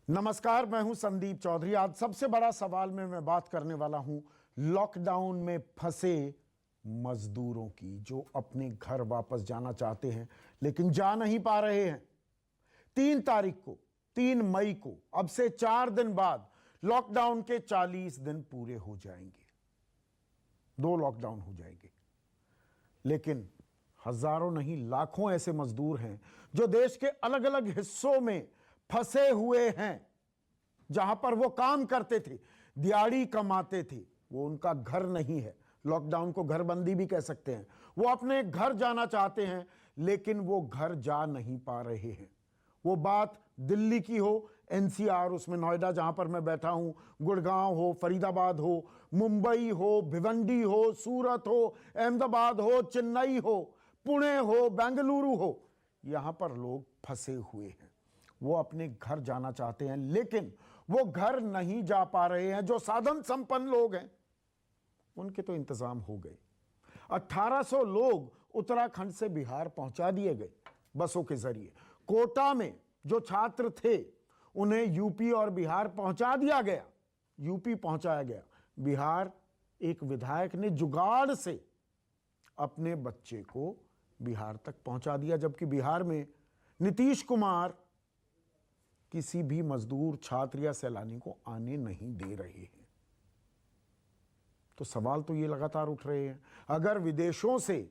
नमस्कार, मैं हूं संदीप चौधरी। आज सबसे बड़ा सवाल में मैं बात करने वाला हूं लॉकडाउन में फंसे मजदूरों की, जो अपने घर वापस जाना चाहते हैं लेकिन जा नहीं पा रहे हैं। 3 तारीख को, 3 मई को, अब से 4 दिन बाद लॉकडाउन के 40 दिन पूरे हो जाएंगे। 2 लॉकडाउन हो जाएंगे, लेकिन हजारों नहीं लाखों ऐसे मजदूर हैं जो देश के अलग अलग हिस्सों में फंसे हुए हैं, जहां पर वो काम करते थे, दिहाड़ी कमाते थे। वो उनका घर नहीं है, लॉकडाउन को घरबंदी भी कह सकते हैं। वो अपने घर जाना चाहते हैं लेकिन वो घर जा नहीं पा रहे हैं। वो बात दिल्ली की हो, एनसीआर, उसमें नोएडा जहां पर मैं बैठा हूं, गुड़गांव हो, फरीदाबाद हो, मुंबई हो, भिवंडी हो, सूरत हो, अहमदाबाद हो, चेन्नई हो, पुणे हो, बेंगलुरु हो, यहां पर लोग फंसे हुए हैं। वो अपने घर जाना चाहते हैं लेकिन वो घर नहीं जा पा रहे हैं। जो साधन संपन्न लोग हैं उनके तो इंतजाम हो गए। 1800 लोग उत्तराखंड से बिहार पहुंचा दिए गए बसों के जरिए। कोटा में जो छात्र थे उन्हें यूपी और बिहार पहुंचा दिया गया, यूपी पहुंचाया गया। बिहार एक विधायक ने जुगाड़ से अपने बच्चे को बिहार तक पहुंचा दिया, जबकि बिहार में नीतीश कुमार किसी भी मजदूर, छात्र या सैलानी को आने नहीं दे रहे हैं। तो सवाल तो ये लगातार उठ रहे हैं, अगर विदेशों से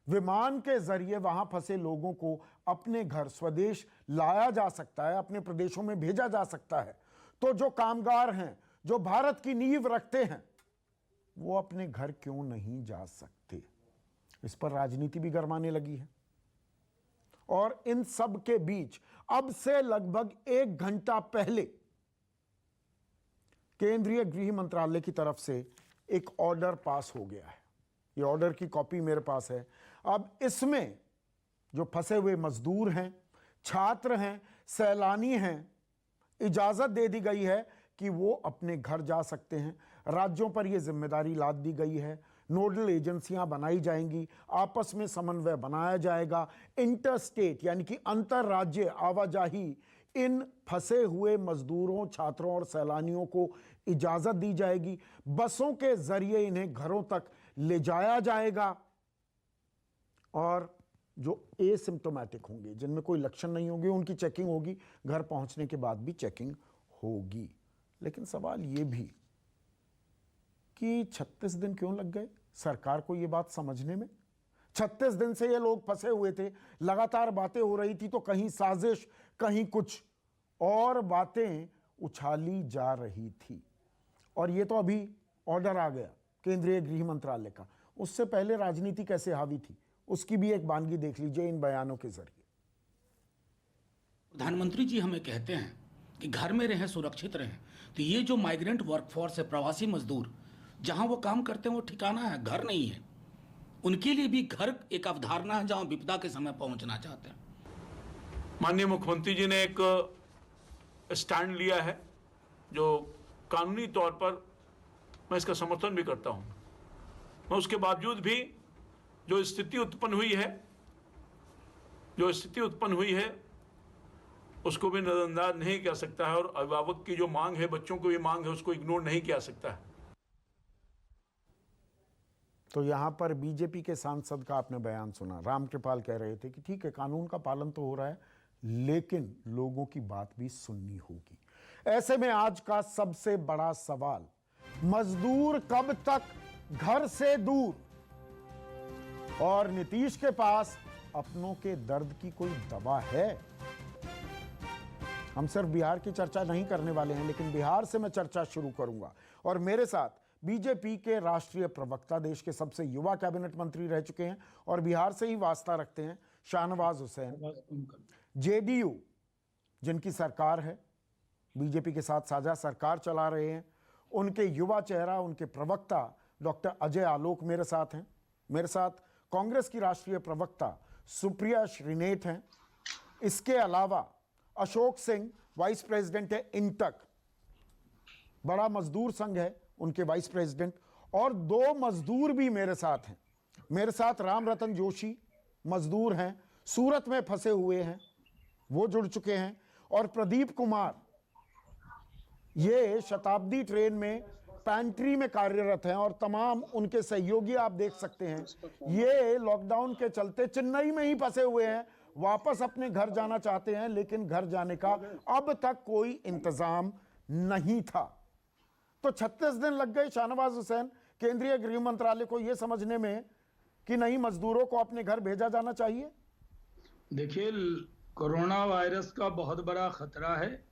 विमान के जरिए वहां फंसे लोगों को अपने घर, स्वदेश लाया जा सकता है, अपने प्रदेशों में भेजा जा सकता है, तो जो कामगार हैं, जो भारत की नींव रखते हैं, वो अपने घर क्यों नहीं जा सकते? इस पर राजनीति भी गरमाने लगी है। और इन सब के बीच अब से लगभग 1 घंटा पहले केंद्रीय गृह मंत्रालय की तरफ से एक ऑर्डर पास हो गया है। यह ऑर्डर की कॉपी मेरे पास है। अब इसमें जो फंसे हुए मजदूर हैं, छात्र हैं, सैलानी हैं, इजाजत दे दी गई है कि वो अपने घर जा सकते हैं। राज्यों पर यह जिम्मेदारी लाद दी गई है। नोडल एजेंसियां बनाई जाएंगी, आपस में समन्वय बनाया जाएगा। इंटर स्टेट यानी कि अंतर राज्य आवाजाही इन फंसे हुए मजदूरों, छात्रों और सैलानियों को इजाजत दी जाएगी। बसों के जरिए इन्हें घरों तक ले जाया जाएगा। और जो एसिम्प्टोमेटिक होंगे, जिनमें कोई लक्षण नहीं होंगे, उनकी चेकिंग होगी। घर पहुंचने के बाद भी चेकिंग होगी। लेकिन सवाल यह भी कि 36 दिन क्यों लग गए सरकार को यह बात समझने में? 36 दिन से ये लोग फंसे हुए थे, लगातार बातें हो रही थी, तो कहीं साजिश, कहीं कुछ और बातें उछाली जा रही थी। और ये तो अभी ऑर्डर आ गया केंद्रीय गृह मंत्रालय का, उससे पहले राजनीति कैसे हावी थी उसकी भी एक वानगी देख लीजिए इन बयानों के जरिए। प्रधानमंत्री जी हमें कहते हैं कि घर में रहें, सुरक्षित रहें, तो ये जो माइग्रेंट वर्कफोर्स है, प्रवासी मजदूर, जहां वो काम करते हैं वो ठिकाना है, घर नहीं है। उनके लिए भी घर एक अवधारणा है जहां विपदा के समय पहुंचना चाहते हैं। माननीय मुख्यमंत्री जी ने एक स्टैंड लिया है जो कानूनी तौर पर मैं इसका समर्थन भी करता हूं। मैं उसके बावजूद भी जो स्थिति उत्पन्न हुई है उसको भी नजरअंदाज नहीं किया सकता है। और अभिभावक की जो मांग है, बच्चों की भी मांग है, उसको इग्नोर नहीं किया सकता है। तो यहां पर बीजेपी के सांसद का आपने बयान सुना। रामकृपाल कह रहे थे कि ठीक है, कानून का पालन तो हो रहा है लेकिन लोगों की बात भी सुननी होगी। ऐसे में आज का सबसे बड़ा सवाल, मजदूर कब तक घर से दूर? और नीतीश के पास अपनों के दर्द की कोई दवा है? हम सिर्फ बिहार की चर्चा नहीं करने वाले हैं, लेकिन बिहार से मैं चर्चा शुरू करूंगा। और मेरे साथ बीजेपी के राष्ट्रीय प्रवक्ता, देश के सबसे युवा कैबिनेट मंत्री रह चुके हैं और बिहार से ही वास्ता रखते हैं, शाहनवाज हुसैन। जेडीयू जिनकी सरकार है, बीजेपी के साथ साझा सरकार चला रहे हैं, उनके युवा चेहरा, उनके प्रवक्ता डॉक्टर अजय आलोक मेरे साथ हैं। मेरे साथ कांग्रेस की राष्ट्रीय प्रवक्ता सुप्रिया श्रीनेत हैं। इसके अलावा अशोक सिंह, वाइस प्रेसिडेंट है इंटक, बड़ा मजदूर संघ है, उनके वाइस प्रेसिडेंट। और 2 मजदूर भी मेरे साथ हैं। मेरे साथ राम रतन जोशी मजदूर हैं, सूरत में फंसे हुए हैं, वो जुड़ चुके हैं। और प्रदीप कुमार ये शताब्दी ट्रेन में पैंट्री में कार्यरत हैं और तमाम उनके सहयोगी आप देख सकते हैं, ये लॉकडाउन के चलते चेन्नई में ही फंसे हुए हैं, वापस अपने घर जाना चाहते हैं, लेकिन घर जाने का अब तक कोई इंतजाम नहीं था। तो 36 दिन लग गए शाहनवाज हुसैन केंद्रीय गृह मंत्रालय को यह समझने में कि नहीं, मजदूरों को अपने घर भेजा जाना चाहिए। देखिए, कोरोना वायरस का बहुत बड़ा खतरा है,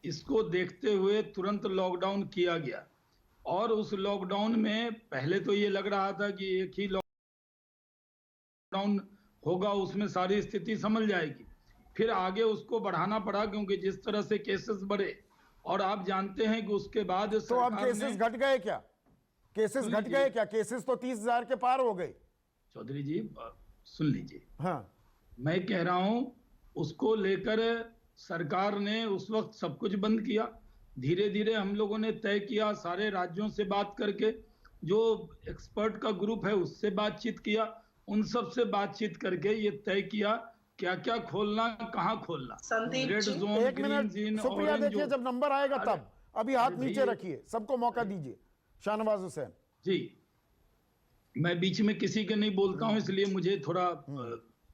इसको देखते हुए तुरंत लॉकडाउन किया गया और उस लॉकडाउन में पहले तो ये लग रहा था कि एक ही लॉकडाउन होगा, उसमें सारी स्थिति संभल जाएगी। फिर आगे उसको बढ़ाना पड़ा क्योंकि जिस तरह से केसेस बढ़े, और आप जानते हैं कि उसके बाद तो अब केसेस घट गए क्या? केसेस घट गए क्या? केसेस तो 30,000 के पार हो गए। चौधरी जी सुन लीजिए, हाँ, मैं कह रहा हूं उसको लेकर सरकार ने उस वक्त सब कुछ बंद किया। धीरे धीरे हम लोगों ने तय किया, सारे राज्यों से बात करके, जो एक्सपर्ट का ग्रुप है उससे बातचीत किया, उन सब से बातचीत करके ये तय किया क्या क्या खोलना, कहाँ खोलना। रेड जोन, एक green minute zone, Supriya, orange देखिए जोन। जब नंबर आएगा तब। अभी हाथ अरे नीचे भैया, रखिए, सबको मौका दीजिए। शाहनवाज हुसैन जी, मैं बीच में किसी के नहीं बोलता हूं, इसलिए मुझे थोड़ा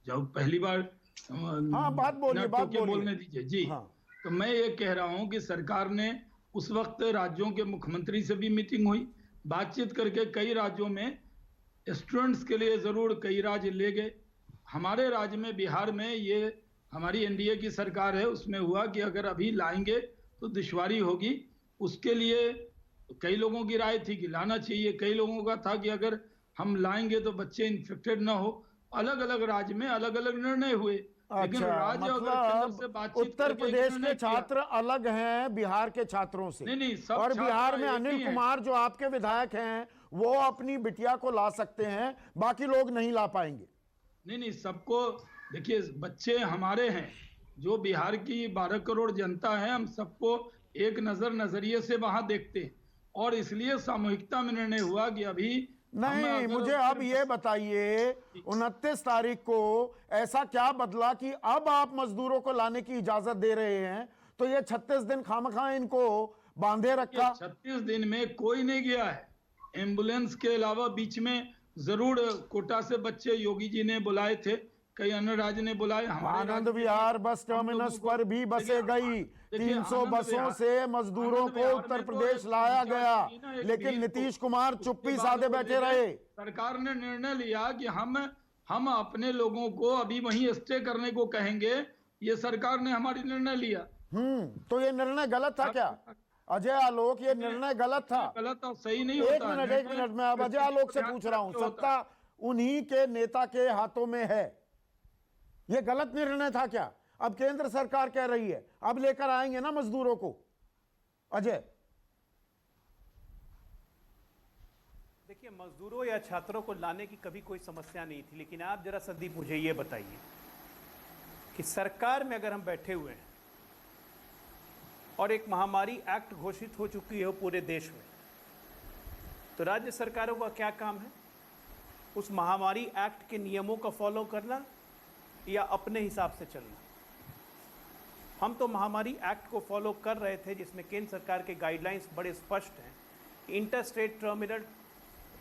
जब पहली बार हाँ, बात बोलिए, बात बोलिए। बोलने दीजिए जी। हाँ। तो मैं ये कह रहा हूं कि सरकार ने उस वक्त राज्यों के मुख्यमंत्री से भी मीटिंग हुई, बातचीत करके कई राज्यों में स्टूडेंट्स के लिए जरूर कई राज्य ले गए। हमारे राज्य में बिहार में ये हमारी एनडीए की सरकार है, उसमें हुआ कि अगर अभी लाएंगे तो दुश्वारी होगी, उसके लिए कई लोगों की राय थी कि लाना चाहिए, कई लोगों का था कि अगर हम लाएंगे तो बच्चे इन्फेक्टेड ना हो। अलग अलग राज्य में अलग अलग निर्णय हुए, लेकिन अच्छा, राज्य अगर केंद्र से मतलब बातचीत उत्तर करके प्रदेश निर्णय के किया- छात्र अलग हैं बिहार के छात्रों से। नहीं, सब और छात्र बिहार में एक ही अनिल हैं। कुमार जो आपके विधायक हैं वो अपनी बिटिया को ला सकते हैं, बाकी लोग नहीं ला पाएंगे। नहीं, सबको देखिए, बच्चे हमारे हैं, जो बिहार की 12 करोड़ जनता है, हम सबको एक नजरिए से वहां देखते हैं, और इसलिए सामूहिकता में निर्णय हुआ कि अभी नहीं, मुझे अब ये बताइए 29 तारीख को ऐसा क्या बदला कि अब आप मजदूरों को लाने की इजाजत दे रहे हैं? तो ये 36 दिन खामखा इनको बांधे रखा। 36 दिन में कोई नहीं गया है। एम्बुलेंस के अलावा बीच में जरूर कोटा से बच्चे योगी जी ने बुलाए थे, कई अन्य राज्य ने बुलाए। आनंद विहार बस टर्मिनस पर भी बसें गई, 300 बसों से मजदूरों को उत्तर प्रदेश लाया गया, लेकिन नीतीश कुमार चुप्पी साधे बैठे रहे। सरकार ने निर्णय लिया कि हम अपने लोगों को अभी वहीं स्टे करने को कहेंगे, ये सरकार ने हमारी निर्णय लिया। तो ये निर्णय गलत था क्या अजय आलोक? ये निर्णय गलत था? गलत और सही नहीं एक होता। मिनट मैं अब अजय आलोक से पूछ रहा हूं, सत्ता उन्हीं के नेता के हाथों में है, ये गलत निर्णय था क्या? अब केंद्र सरकार कह रही है अब लेकर आएंगे ना मजदूरों को। अजय, देखिए, मजदूरों या छात्रों को लाने की कभी कोई समस्या नहीं थी, लेकिन आप जरा संदीप मुझे ये बताइए कि सरकार में अगर हम बैठे हुए हैं और एक महामारी एक्ट घोषित हो चुकी है पूरे देश में, तो राज्य सरकारों का क्या काम है? उस महामारी एक्ट के नियमों का फॉलो करना या अपने हिसाब से चलना? हम तो महामारी एक्ट को फॉलो कर रहे थे, जिसमें केंद्र सरकार के गाइडलाइंस बड़े स्पष्ट हैं। इंटर स्टेट टर्मिनल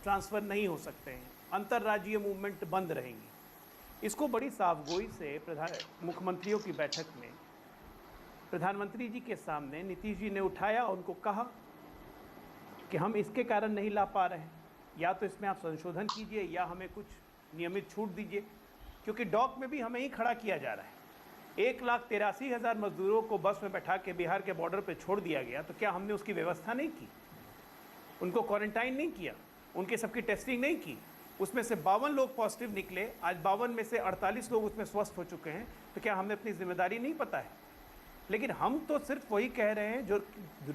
ट्रांसफ़र नहीं हो सकते हैं, अंतर्राज्यीय मूवमेंट बंद रहेंगी। इसको बड़ी साफगोई से मुख्यमंत्रियों की बैठक में प्रधानमंत्री जी के सामने नीतीश जी ने उठाया और उनको कहा कि हम इसके कारण नहीं ला पा रहे हैं, या तो इसमें आप संशोधन कीजिए या हमें कुछ नियमित छूट दीजिए, क्योंकि डॉक में भी हमें ही खड़ा किया जा रहा है। 1,83,000 मजदूरों को बस में बैठा के बिहार के बॉर्डर पे छोड़ दिया गया, तो क्या हमने उसकी व्यवस्था नहीं की? उनको क्वारंटाइन नहीं किया? उनके सबकी टेस्टिंग नहीं की? उसमें से 52 लोग पॉजिटिव निकले, आज 52 में से 48 लोग उसमें स्वस्थ हो चुके हैं, तो क्या हमने अपनी जिम्मेदारी नहीं पता है? लेकिन हम तो सिर्फ वही कह रहे हैं जो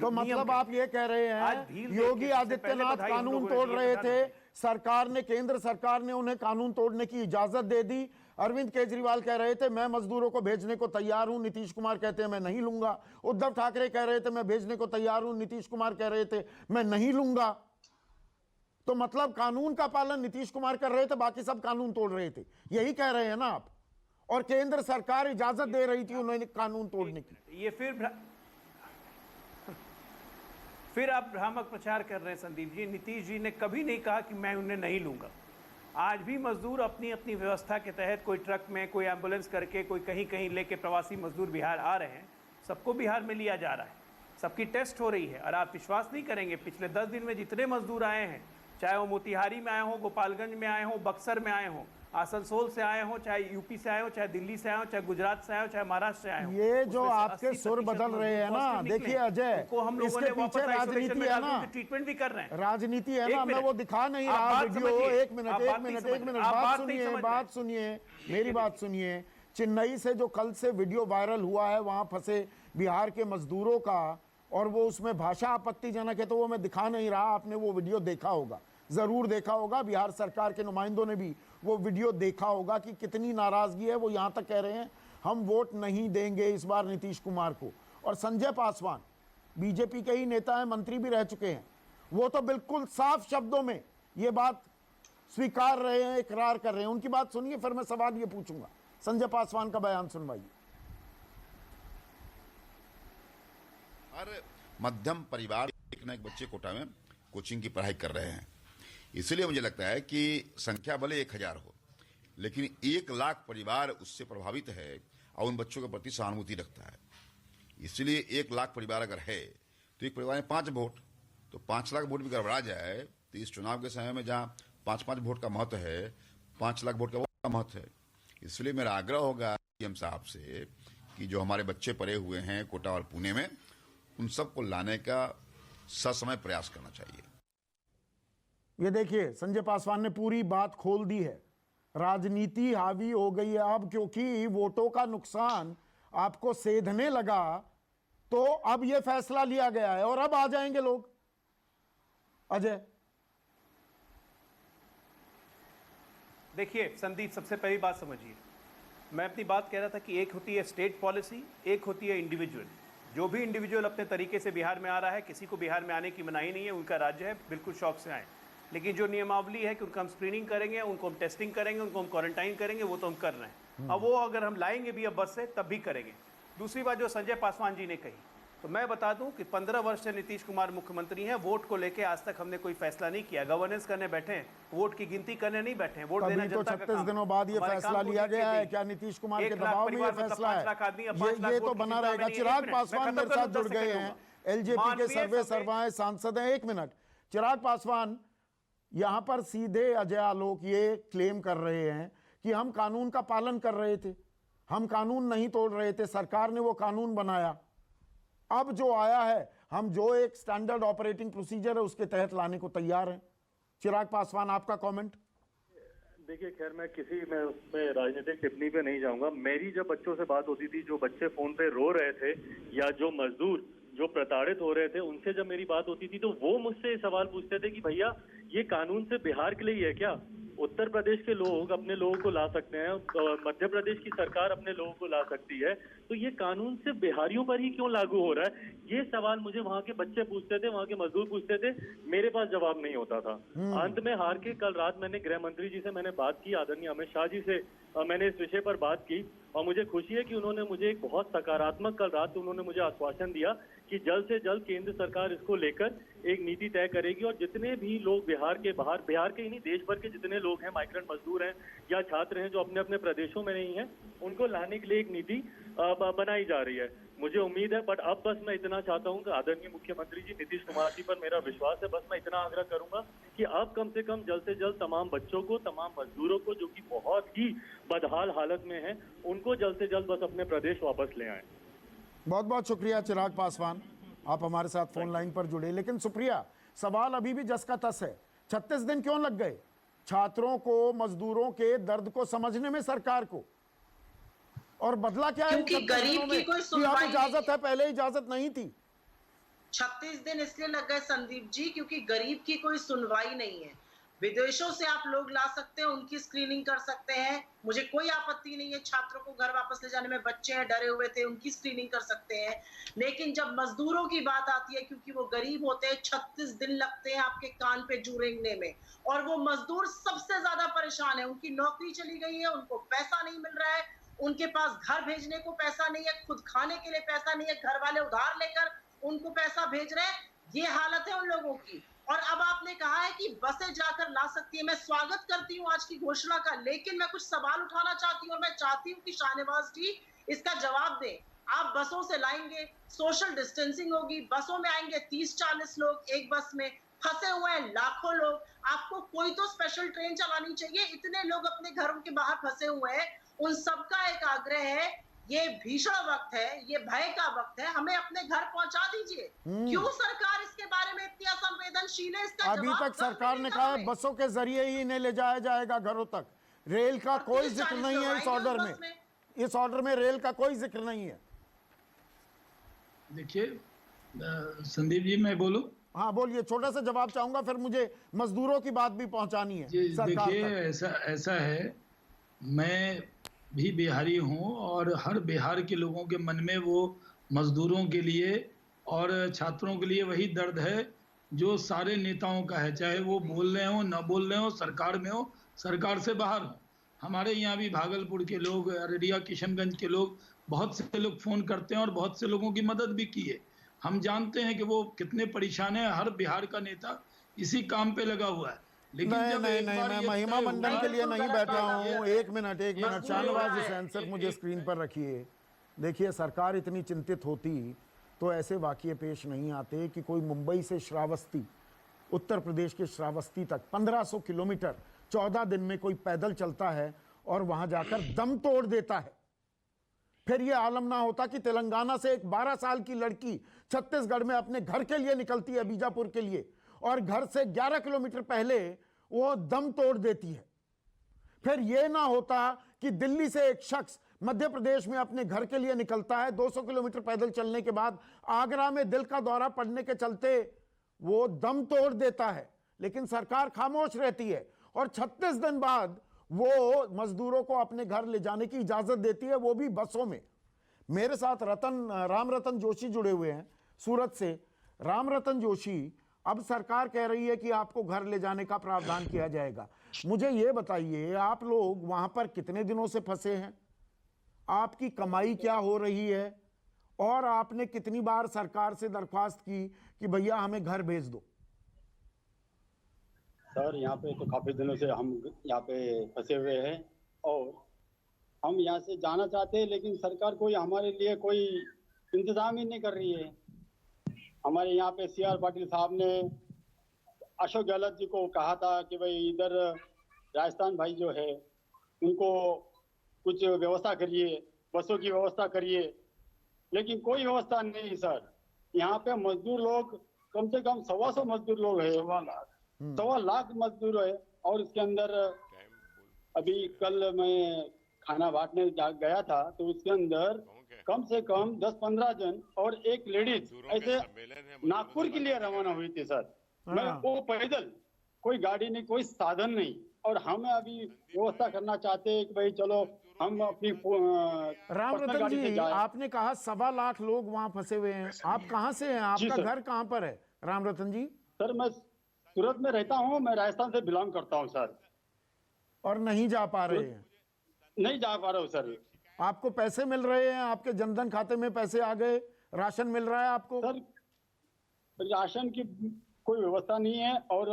तो मतलब आप ये कह रहे हैं योगी आदित्यनाथ कानून तोड़ रहे थे, सरकार ने, केंद्र सरकार ने उन्हें कानून तोड़ने की इजाजत दे दी। अरविंद केजरीवाल कह रहे थे मैं मजदूरों को भेजने को तैयार हूं, नीतीश कुमार कहते हैं मैं नहीं लूंगा। उद्धव ठाकरे कह रहे थे मैं भेजने को तैयार हूं, नीतीश कुमार कह रहे थे मैं नहीं लूंगा। तो मतलब कानून का पालन नीतीश कुमार कर रहे थे, बाकी सब कानून तोड़ रहे थे, यही कह रहे हैं ना आप? और केंद्र सरकार इजाजत दे रही थी उन्हें कानून तोड़ने की। ये फिर फिर आप भ्रामक प्रचार कर रहे हैं संदीप जी। नीतीश जी ने कभी नहीं कहा कि मैं उन्हें नहीं लूंगा। आज भी मजदूर अपनी अपनी व्यवस्था के तहत, कोई ट्रक में, कोई एम्बुलेंस करके, कोई कहीं कहीं लेके प्रवासी मजदूर बिहार आ रहे हैं। सबको बिहार में लिया जा रहा है, सबकी टेस्ट हो रही है। और आप विश्वास नहीं करेंगे, पिछले 10 दिन में जितने मजदूर आए हैं, चाहे वो मोतिहारी में आए हों, गोपालगंज में आए हों, बक्सर में आए हों, आसनसोल से आए हों, चाहे यूपी से आए हों, चाहे दिल्ली से आए हों, चाहे गुजरात से आए हों, चाहे महाराष्ट्र से आए हों, ये जो उसमें से आपके 80% सुर बदल रहे हैं ना, पॉजिटिव निकले। देखिए अजय, उनको हम लोगों इसके ने वापस पीछे आइसोलेशन राजनीति में है डाल ना, के ट्रीटमेंट भी कर रहे हैं। राजनीति है एक ना। मैं मिनट। वो दिखा नहीं आप रहा बात वीडियो। समझिए। एक मिनट आप एक बात नहीं मिनट समझ एक मिनट रहे। आप बात बात नहीं सुनिए, समझ बात रहे। सुनिए, मेरी बात सुनिए। चेन्नई से जो कल से वीडियो वायरल हुआ है वहां फंसे बिहार के मजदूरों का, और वो उसमें भाषा आपत्तिजनक है, तो वो मैं दिखा नहीं रहा। आपने वो वीडियो देखा होगा, जरूर देखा होगा। बिहार सरकार के नुमाइंदों ने भी वो वीडियो देखा होगा कि कितनी नाराजगी है। वो यहां तक कह रहे हैं हम वोट नहीं देंगे इस बार नीतीश कुमार को। और संजय पासवान बीजेपी के ही नेता हैं, मंत्री भी रह चुके हैं, वो तो बिल्कुल साफ शब्दों में ये बात स्वीकार रहे हैं, इकरार कर रहे हैं। उनकी बात सुनिए, फिर मैं सवाल ये पूछूंगा। संजय पासवान का बयान सुनवाइए। हर मध्यम परिवार एक न एक बच्चे कोटा में कोचिंग की पढ़ाई कर रहे हैं। इसलिए मुझे लगता है कि संख्या भले 1000 हो, लेकिन 1 लाख परिवार उससे प्रभावित है और उन बच्चों के प्रति सहानुभूति रखता है। इसलिए 1 लाख परिवार अगर है तो एक परिवार में 5 वोट, तो 5 लाख वोट भी गड़बड़ा जाए तो इस चुनाव के समय में जहाँ 5-5 वोट का महत्व है, 5 लाख वोट का महत्व है। इसलिए मेरा आग्रह होगा सीएम साहब से कि जो हमारे बच्चे पढ़े हुए हैं कोटा और पुणे में, उन सबको लाने का ससमय प्रयास करना चाहिए। ये देखिए, संजय पासवान ने पूरी बात खोल दी है। राजनीति हावी हो गई है अब, क्योंकि वोटों का नुकसान आपको सेधने लगा, तो अब ये फैसला लिया गया है और अब आ जाएंगे लोग। अजय, देखिए संदीप, सबसे पहली बात समझिए, मैं अपनी बात कह रहा था कि एक होती है स्टेट पॉलिसी, एक होती है इंडिविजुअल। जो भी इंडिविजुअल अपने तरीके से बिहार में आ रहा है, किसी को बिहार में आने की मनाही नहीं है, उनका राज्य है, बिल्कुल शौक से आए। लेकिन जो नियमावली है कि उनका हम स्क्रीनिंग करेंगे, उनको हम टेस्टिंग करेंगे, उनको हम क्वारंटाइन करेंगे, वो तो हम कर रहे हैं। अब वो अगर हम लाएंगे भी अब बस से, तब भी करेंगे। दूसरी बात जो संजय पासवान जी ने कही, तो मैं बता दूं कि 15 वर्ष से नीतीश कुमार मुख्यमंत्री हैं। वोट को लेके आज तक हमने कोई फैसला नहीं किया। गवर्नेंस करने बैठे हैं, वोट की गिनती करने नहीं बैठे हैं। वोट देना अभी तो जनता का 36 काम। दिनों बाद ये हमारे फैसला काम को लिया नीचे गया है। नहीं। क्या नीतीश कुमार के 1 लाख दबाव में ये परिवार मतलब फैसला 5 है? लाख आदमी, अब 5 लाख ये तो वोट की बना चिंता रहेगा। में नहीं है। चिराग एक मिनट, मैं पासवान खत्म मेरे साथ करूं, जुड़ 10 गए सेकंड हैं, दूंगा। एलजेपी के मानवीय सर्वे सभ्य- सर्वाएं सांसद हैं। 1 मिनट, चिराग पासवान यहां पर सीधे अजय आलोक ये क्लेम कर रहे हैं कि हम कानून का पालन कर रहे थे, हम कानून नहीं तोड़ रहे थे, सरकार ने वो कानून बनाया। अब जो आया है, हम जो एक स्टैंडर्ड ऑपरेटिंग प्रोसीजर है उसके तहत लाने को तैयार हैं। चिराग पासवान, आपका कमेंट। देखिए, खैर मैं उसमें राजनीतिक टिप्पणी पे नहीं जाऊंगा। मेरी जब बच्चों से बात होती थी, जो बच्चे फोन पे रो रहे थे या जो मजदूर जो प्रताड़ित हो रहे थे, उनसे जब मेरी बात होती थी तो वो मुझसे सवाल पूछते थे कि भैया ये कानून से बिहार के लिए ही है क्या? उत्तर प्रदेश के लोग अपने लोगों को ला सकते हैं, मध्य प्रदेश की सरकार अपने लोगों को ला सकती है, तो ये कानून सिर्फ बिहारियों पर ही क्यों लागू हो रहा है? ये सवाल मुझे वहाँ के बच्चे पूछते थे, वहाँ के मजदूर पूछते थे, मेरे पास जवाब नहीं होता था। अंत में हार के कल रात मैंने गृह मंत्री जी से मैंने बात की, आदरणीय अमित शाह जी से मैंने इस विषय पर बात की, और मुझे खुशी है कि उन्होंने मुझे एक बहुत सकारात्मक, कल रात उन्होंने मुझे आश्वासन दिया कि जल्द से जल्द केंद्र सरकार इसको लेकर एक नीति तय करेगी, और जितने भी लोग बिहार के बाहर, बिहार के ही नहीं देश भर के जितने लोग हैं, माइग्रेंट मजदूर हैं या छात्र हैं जो अपने अपने प्रदेशों में नहीं है, उनको लाने के लिए एक नीति बनाई जा रही है। मुझे उम्मीद है, बट अब बस मैं इतना चाहता हूं कि आदरणीय मुख्यमंत्री जी नीतीश कुमार जी पर मेरा विश्वास है, बस मैं इतना आग्रह करूंगा कि अब कम से कम जल्द से जल्द तमाम बच्चों को, तमाम मजदूरों को जो कि बहुत ही बदहाल हालत में हैं, उनको जल्द से जल्द बस अपने प्रदेश वापस ले आए। बहुत बहुत शुक्रिया चिराग पासवान, आप हमारे साथ फोन लाइन पर जुड़े। लेकिन सुप्रिया, सवाल अभी भी जस का तस है। 36 दिन क्यों लग गए छात्रों को, मजदूरों के दर्द को समझने में सरकार को? और बदला क्या है? क्योंकि गरीब की कोई सुनवाई नहीं इजाजत है, पहले इजाजत नहीं थी। 36 दिन इसलिए लग गए संदीप जी क्योंकि गरीब की कोई सुनवाई नहीं है। विदेशों से आप लोग ला सकते हैं, उनकी स्क्रीनिंग कर सकते हैं, मुझे कोई आपत्ति नहीं है। छात्रों को घर वापस ले जाने में, बच्चे हैं डरे हुए थे, उनकी स्क्रीनिंग कर सकते हैं। लेकिन जब मजदूरों की बात आती है, क्योंकि वो गरीब होते हैं, 36 दिन लगते हैं आपके कान पे जू रेंगने में, और वो मजदूर सबसे ज्यादा परेशान है। उनकी नौकरी चली गई है, उनको पैसा नहीं मिल रहा है, उनके पास घर भेजने को पैसा नहीं है, खुद खाने के लिए पैसा नहीं है, घर वाले उधार लेकर उनको पैसा भेज रहे हैं। ये हालत है उन लोगों की। और अब आपने कहा है कि बसें जाकर ला सकती है, मैं स्वागत करती हूँ आज की घोषणा का, लेकिन मैं कुछ सवाल उठाना चाहती हूँ और मैं चाहती हूँ कि शाहनवाज जी इसका जवाब दें। आप बसों से लाएंगे, सोशल डिस्टेंसिंग होगी, बसों में आएंगे 30-40 लोग एक बस में, फंसे हुए हैं लाखों लोग, आपको कोई तो स्पेशल ट्रेन चलानी चाहिए। इतने लोग अपने घरों के बाहर फंसे हुए हैं, उन सबका एक आग्रह है, ये भीषण वक्त है, ये भय का वक्त है, हमें अपने घर पहुंचा दीजिए। क्यों सरकार इसके बारे में इतनी असंवेदनशील है? इसका अभी जवाब तक सरकार ने कहा है बसों के जरिए ही इन्हें ले जाया जाएगा घरों तक। रेल का कोई जिक्र नहीं है इस ऑर्डर में, इस ऑर्डर में रेल का कोई जिक्र नहीं है। देखिए संदीप जी, मैं बोलूं? हाँ बोलिए, छोटा सा जवाब चाहूंगा, फिर मुझे मजदूरों की बात भी पहुंचानी है सरकार देखिए तक। ऐसा है, मैं भी बिहारी हूं और हर बिहार के लोगों के मन में वो मजदूरों के लिए और छात्रों के लिए वही दर्द है जो सारे नेताओं का है, चाहे वो बोल रहे हो ना बोल रहे हो, सरकार में हो सरकार से बाहर हो। हमारे यहाँ भी भागलपुर के लोग, अररिया किशनगंज के लोग, बहुत से लोग फोन करते हैं और बहुत से लोगों की मदद भी की है। हम जानते हैं कि वो कितने परेशान है। हर बिहार का नेता इसी काम पे लगा हुआ है। लेकिन नहीं जब नहीं एक नहीं, बार मैं ये महिमा तय मंडन हुआ- के लिए नहीं बैठा हूँ। एक मिनट मजदूर शाहनवाज है। हुसैन सर, मुझे स्क्रीन पर रखिए। देखिए, सरकार इतनी चिंतित होती तो ऐसे वाकये पेश नहीं आते कि कोई मुंबई से श्रावस्ती, उत्तर प्रदेश के श्रावस्ती तक 1500 किलोमीटर 14 दिन में कोई पैदल चलता है और वहां जाकर दम तोड़ देता है। फिर यह आलम ना होता कि तेलंगाना से एक 12 साल की लड़की छत्तीसगढ़ में अपने घर के लिए निकलती है, बीजापुर के लिए, और घर से 11 किलोमीटर पहले वो दम तोड़ देती है। फिर यह ना होता कि दिल्ली से एक शख्स मध्य प्रदेश में अपने घर के लिए निकलता है, 200 किलोमीटर पैदल चलने के बाद आगरा में दिल का दौरा पड़ने के चलते वो दम तोड़ देता है, लेकिन सरकार खामोश रहती है और 36 दिन बाद वो मजदूरों को अपने घर ले जाने की इजाजत देती है, वो भी बसों में। मेरे साथ राम रतन जोशी जुड़े हुए हैं सूरत से। राम रतन जोशी, अब सरकार कह रही है कि आपको घर ले जाने का प्रावधान किया जाएगा। मुझे ये बताइए, आप लोग वहां पर कितने दिनों से फंसे हैं, आपकी कमाई क्या हो रही है, और आपने कितनी बार सरकार से दरख्वास्त की कि भैया हमें घर भेज दो? सर, यहाँ पे तो काफी दिनों से हम यहाँ पे फंसे हुए हैं और हम यहाँ से जाना चाहते हैं, लेकिन सरकार कोई हमारे लिए कोई इंतजाम ही नहीं कर रही है। हमारे यहाँ पे CR पाटिल साहब ने अशोक गहलोत जी को कहा था कि भाई इधर राजस्थान भाई जो है उनको कुछ व्यवस्था करिए, बसों की व्यवस्था करिए, लेकिन कोई व्यवस्था नहीं सर। यहाँ पे मजदूर लोग कम से कम 125 मजदूर लोग है, 1.25 लाख मजदूर है। और इसके अंदर अभी कल मैं खाना बांटने गया था तो उसके अंदर कम से कम 10-15 जन और एक लेडीज ऐसे नागपुर के लिए रवाना हुई थी सर। मैं वो पैदल, कोई गाड़ी नहीं, कोई साधन नहीं, और हमें अभी व्यवस्था करना चाहते हैं कि भाई चलो हम अपनी राम रतन जी, आपने कहा 1.25 लाख लोग वहां फंसे हुए हैं। आप कहां से हैं, आपका घर कहां पर है राम रतन जी? सर मैं सूरत में रहता हूं, मैं राजस्थान से बिलोंग करता हूं सर। और नहीं जा पा रहे हैं? नहीं जा पा रहा हूं सर। आपको पैसे मिल रहे हैं, आपके जनधन खाते में पैसे आ गए, राशन मिल रहा है आपको? सर राशन की कोई व्यवस्था नहीं है और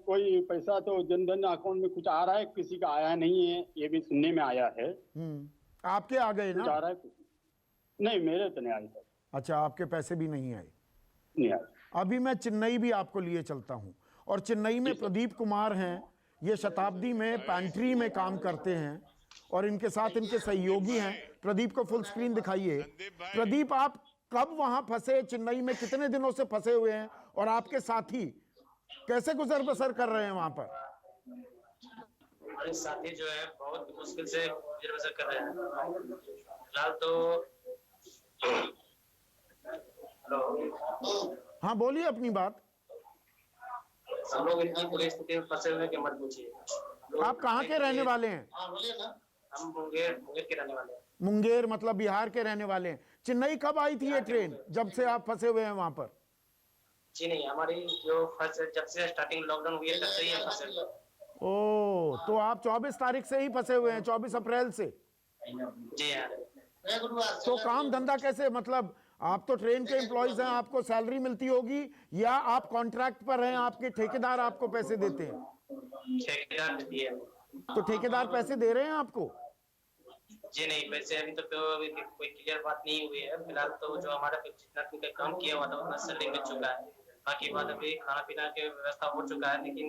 कोई पैसा तो जनधन अकाउंट में कुछ आ रहा है, किसी का आया नहीं है, ये भी सुनने में आया है। आपके आ गए ना? आ रहा है? नहीं, मेरे तो नहीं आए सर। अच्छा, आपके पैसे भी नहीं आए? नहीं आए। अभी मैं चेन्नई भी आपको लिए चलता हूं, और चेन्नई में प्रदीप कुमार हैं, ये शताब्दी में पैंट्री में काम करते हैं और इनके साथ इनके सहयोगी हैं। प्रदीप को फुल स्क्रीन दिखाइए। प्रदीप, आप कब वहां फंसे, चेन्नई में कितने दिनों से फंसे हुए हैं, और आपके साथी कैसे गुजर बसर कर रहे हैं वहां पर? हमारे साथी जो है बहुत मुश्किल से गुजर बसर कर रहे हैं फिलहाल तो। हेलो, हाँ बोलिए अपनी बात। सब लोग इतनी बुरी स्थिति में फंसे हुए कि मत पूछिए। आप कहाँ के रहने वाले हैं? हम मुंगेर के रहने वाले हैं। मुंगेर मतलब बिहार के रहने वाले हैं। चेन्नई कब आई थी ये ट्रेन, जब से आप फंसे हुए हैं वहां पर? जी नहीं, हमारी जो जब से स्टार्टिंग लॉकडाउन हुई है तब से ही फंसे हुए। ओ, तो आप 24 तारीख से ही फंसे हुए हैं, 24 अप्रैल से? जी हाँ। तो काम धंधा कैसे, मतलब आप तो ट्रेन के एम्प्लॉयज हैं, आपको सैलरी मिलती होगी, या आप कॉन्ट्रैक्ट पर हैं, आपके ठेकेदार आपको पैसे देते हैं? ठेकेदार दिए। तो ठेकेदार पैसे दे रहे हैं आपको? जी नहीं, वैसे अभी तक तो अभी कोई क्लियर बात नहीं हुई है। फिलहाल तो जो हमारा जितना उनका काम किया हुआ था उतना सैलरी मिल चुका है। बाकी बात अभी खाना पीना की व्यवस्था हो चुका है, लेकिन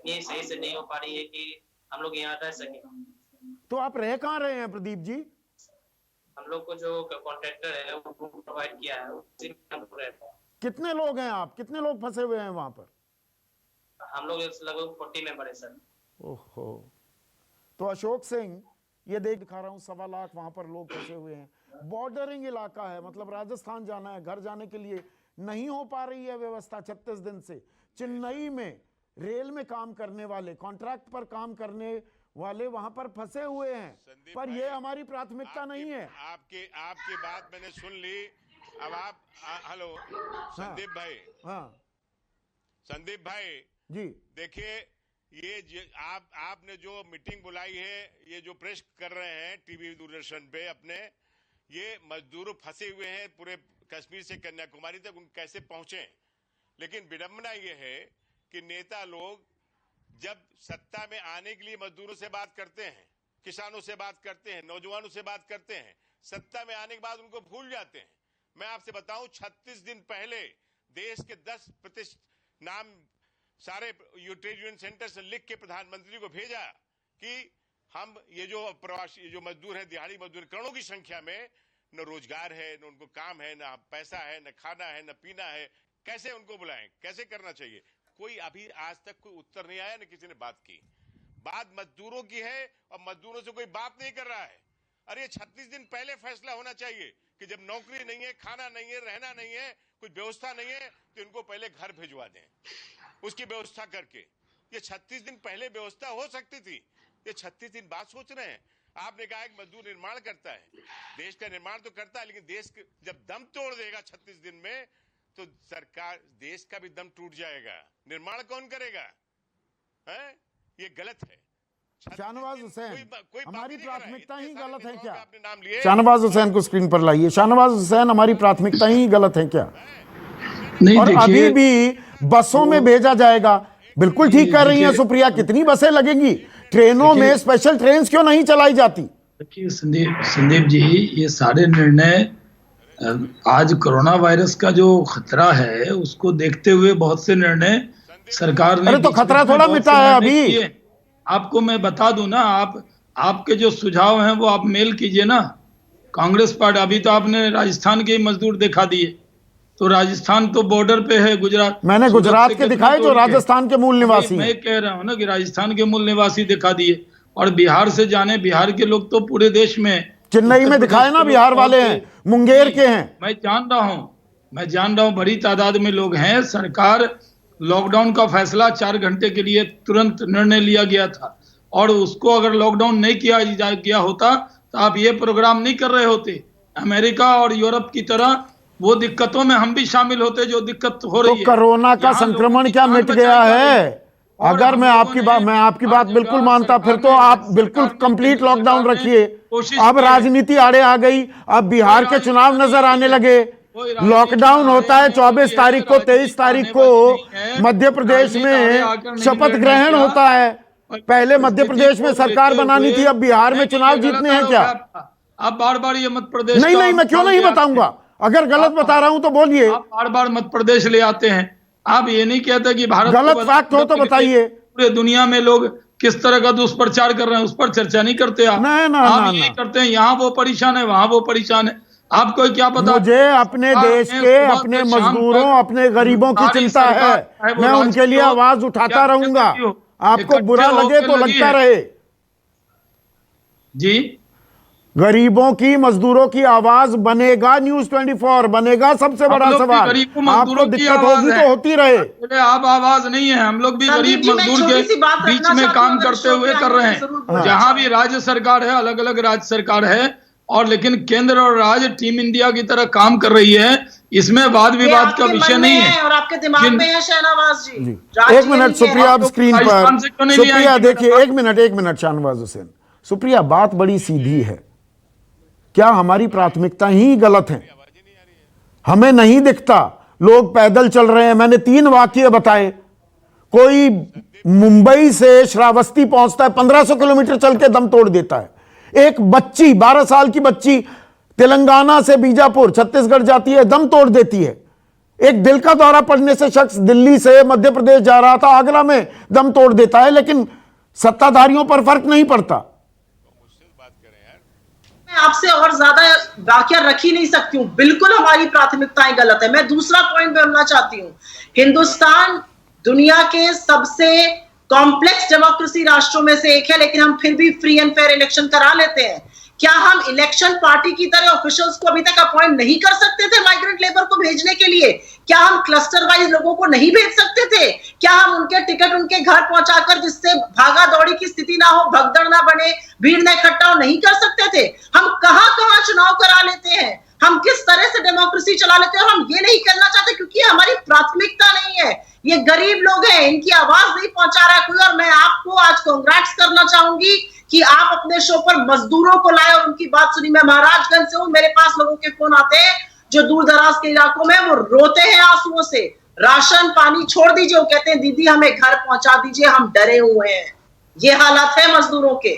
ये सही से नहीं हो पा रही है कि हम लोग यहाँ रह सके। तो आप रह कहाँ रहे हैं प्रदीप जी? हम लोग को जो कॉन्ट्रैक्टर है वो प्रोवाइड किया है, उसी में हम लोग रहते हैं। कितने लोग हैं आप, कितने लोग फंसे हुए हैं वहां पर? हम लोग लगभग 40 मेंबर है सर। ओहो, तो अशोक सिंह, ये दिखा रहा हूँ 1.25 लाख वहां पर लोग फंसे हुए हैं। बॉर्डरिंग इलाका है, मतलब राजस्थान जाना है, घर जाने के लिए नहीं हो पा रही है व्यवस्था 36 दिन से। चेन्नई में रेल में काम करने वाले, कॉन्ट्रैक्ट पर काम करने वाले वहां पर फंसे हुए हैं, पर ये हमारी प्राथमिकता नहीं है। आपकी बात मैंने सुन ली। अब आप हेलो संदीप भाई। हाँ संदीप भाई जी, देखिए, ये आपने जो मीटिंग बुलाई है, ये जो प्रेस कर रहे हैं टीवी दूरदर्शन पे अपने, ये मजदूर फंसे हुए हैं पूरे कश्मीर से कन्याकुमारी तक, उन कैसे पहुंचे। लेकिन विडंबना ये है कि नेता लोग जब सत्ता में आने के लिए मजदूरों से बात करते हैं, किसानों से बात करते हैं, नौजवानों से बात करते हैं, सत्ता में आने के बाद उनको भूल जाते हैं। मैं आपसे बताऊं, 36 दिन पहले देश के 10% नाम सारे ट्रेड यूनियन सेंटर से लिख के प्रधानमंत्री को भेजा कि हम ये जो प्रवासी जो मजदूर है, दिहाड़ी मजदूर करोड़ों की संख्या में, न रोजगार है, न उनको काम है, न पैसा है, न खाना है, न पीना है, कैसे उनको बुलाएं, कैसे करना चाहिए। कोई अभी आज तक कोई उत्तर नहीं आया, न किसी ने बात की। बात मजदूरों की है और मजदूरों से कोई बात नहीं कर रहा है। अरे 36 दिन पहले फैसला होना चाहिए कि जब नौकरी नहीं है, खाना नहीं है, रहना नहीं है, कुछ व्यवस्था नहीं है, तो इनको पहले घर भिजवा दें, उसकी व्यवस्था करके। ये 36 दिन पहले व्यवस्था हो सकती थी, ये 36 दिन बाद सोच रहे हैं। आपने कहा कि मजदूर निर्माण करता है, देश का निर्माण तो करता है, लेकिन देश जब दम तोड़ देगा 36 दिन में, तो सरकार, देश का भी दम टूट जाएगा। निर्माण कौन करेगा? है, ये गलत है। शाहनवाज हुसैन, हमारी प्राथमिकता ही गलत है क्या? नाम लिए शाहनवाज हुसैन को स्क्रीन पर लाइए। शाहनवाज हुसैन, हमारी प्राथमिकता ही गलत है क्या? नहीं, और अभी भी बसों में भेजा जाएगा। बिल्कुल ठीक कर रही हैं सुप्रिया, कितनी बसें लगेंगी? ट्रेनों में स्पेशल ट्रेन क्यों नहीं चलाई जाती? देखिए संदीप जी, ये सारे निर्णय आज कोरोना वायरस का जो खतरा है उसको देखते हुए बहुत से निर्णय सरकार ने, अरे तो खतरा थोड़ा मिटा है अभी। आपको मैं बता दूं ना, आपके जो सुझाव हैं वो आप मेल कीजिए ना कांग्रेस पार्टी। अभी तो आपने राजस्थान के मजदूर दिखा दिए, तो राजस्थान तो बॉर्डर पे है, गुजरात, मैंने गुजरात के दिखाए जो राजस्थान के मूल निवासी। मैं कह रहा हूँ ना कि राजस्थान के मूल निवासी दिखा दिए, और बिहार से जाने, बिहार के लोग तो पूरे देश में, चेन्नई में दिखाए ना, बिहार वाले हैं, मुंगेर के हैं। मैं जान रहा हूँ बड़ी तादाद में लोग हैं। सरकार लॉकडाउन का फैसला 4 घंटे के लिए तुरंत निर्णय लिया गया था, और उसको अगर लॉकडाउन नहीं किया होता तो आप ये प्रोग्राम नहीं कर रहे होते। अमेरिका और यूरोप की तरह वो दिक्कतों में हम भी शामिल होते जो दिक्कत हो रही है। कोरोना का संक्रमण क्या मिट गया है? अगर मैं आपकी बात बिल्कुल मानता, फिर तो आप बिल्कुल कंप्लीट लॉकडाउन रखिए। अब राजनीति आड़े आ गई, अब बिहार के चुनाव नजर आने लगे। लॉकडाउन होता है 24 तारीख को, 23 तारीख को मध्य प्रदेश में शपथ ग्रहण होता है। पहले मध्य प्रदेश में सरकार बनानी थी, अब बिहार में चुनाव जीतने हैं क्या? आप बार-बार ये मध्य प्रदेश, नहीं, मैं क्यों नहीं बताऊंगा? अगर गलत बता रहा हूं तो बोलिए। आप बार-बार मध्य प्रदेश ले आते हैं। आप ये नहीं कहते कि भारत गलत फैक्ट हो तो बताइए। पूरे दुनिया में लोग किस तरह का दुष्प्रचार कर रहे हैं, उस पर चर्चा नहीं करते आप। आप ये करते हैं, यहाँ वो परेशान है, वहां वो परेशान है। आपको क्या पता? मुझे अपने देश के, अपने मजदूरों, अपने गरीबों की चिंता है। मैं उनके लिए आवाज उठाता रहूंगा। आपको बुरा लगे तो लगता रहे। जी, गरीबों की, मजदूरों की आवाज बनेगा न्यूज 24, बनेगा। सबसे बड़ा सवाल, आपको दिक्कत होगी तो होती रहे। आप आवाज नहीं है, हम लोग भी गरीब मजदूर के बीच में काम करते हुए कर रहे हैं। जहां भी राज्य सरकार है, अलग अलग राज्य सरकार है, और लेकिन केंद्र और राज्य टीम इंडिया की तरह काम कर रही है। इसमें वाद विवाद का विषय नहीं है और आपके दिमाग में है शहनवाज जी। एक मिनट सुप्रिया, आप स्क्रीन पर। सुप्रिया देखिए, एक मिनट शाहनवाज हुसैन। सुप्रिया, बात बड़ी सीधी है। क्या हमारी प्राथमिकता ही गलत है? हमें नहीं दिखता, लोग पैदल चल रहे हैं। मैंने 3 वाकये बताए। कोई मुंबई से श्रावस्ती पहुंचता है, 1500 किलोमीटर चल के दम तोड़ देता है। एक बच्ची 12 साल की बच्ची तेलंगाना से बीजापुर छत्तीसगढ़ जाती है, दम तोड़ देती है। एक दिल का दौरा पड़ने से शख्स दिल्ली से मध्य प्रदेश जा रहा था, आगरा में दम तोड़ देता है, लेकिन सत्ताधारियों पर फर्क नहीं पड़ता। मैं आपसे और ज्यादा वाकया रख ही नहीं सकती हूँ। बिल्कुल हमारी प्राथमिकताएं गलत है। मैं दूसरा पॉइंट बोलना चाहती हूँ। हिंदुस्तान दुनिया के सबसे कॉम्प्लेक्स डेमोक्रेसी राष्ट्रों में से एक है, लेकिन हम फिर भी फ्री एंड फेयर इलेक्शन करा लेते हैं। क्या हम इलेक्शन पार्टी की तरह ऑफिशियल्स को अभी तक अपॉइंट नहीं कर सकते थे माइग्रेंट लेबर को भेजने के लिए? क्या हम क्लस्टर वाइज लोगों को नहीं भेज सकते थे? क्या हम उनके टिकट उनके घर पहुंचाकर, जिससे भागा दौड़ी की स्थिति ना हो, भगदड़ ना बने, भीड़ ना इकट्ठा हो, नहीं कर सकते थे? हम कहां कहां चुनाव करा लेते हैं, हम किस तरह से डेमोक्रेसी चला लेते हैं, और हम ये नहीं करना चाहते क्योंकि हमारी प्राथमिकता नहीं है। ये गरीब लोग हैं, इनकी आवाज नहीं पहुंचा रहा है कोई। और मैं आपको आज कांग्रेट्स करना चाहूंगी कि आप अपने शो पर मजदूरों को लाए और उनकी बात सुनी। मैं महाराजगंज से हूं, मेरे पास लोगों के फोन आते हैं जो दूर दराज के इलाकों में, वो रोते हैं आंसुओं से। राशन पानी छोड़ दीजिए, वो कहते हैं दीदी हमें घर पहुंचा दीजिए, हम डरे हुए हैं। ये हालात है मजदूरों के।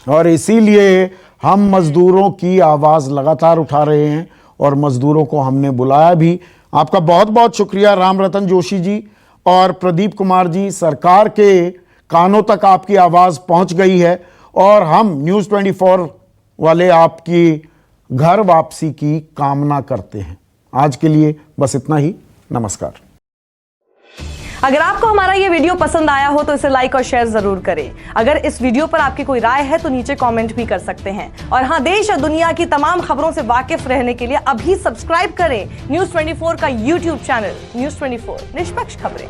और इसीलिए हम मजदूरों की आवाज लगातार उठा रहे हैं और मजदूरों को हमने बुलाया भी। आपका बहुत बहुत शुक्रिया रामरतन जोशी जी और प्रदीप कुमार जी। सरकार के कानों तक आपकी आवाज पहुंच गई है और हम न्यूज़ 24 वाले आपकी घर वापसी की कामना करते हैं। आज के लिए बस इतना ही। नमस्कार। अगर आपको हमारा ये वीडियो पसंद आया हो तो इसे लाइक और शेयर जरूर करें। अगर इस वीडियो पर आपकी कोई राय है तो नीचे कमेंट भी कर सकते हैं। और हाँ, देश और दुनिया की तमाम खबरों से वाकिफ रहने के लिए अभी सब्सक्राइब करें न्यूज़ 24 का YouTube चैनल। न्यूज़ 24, निष्पक्ष खबरें।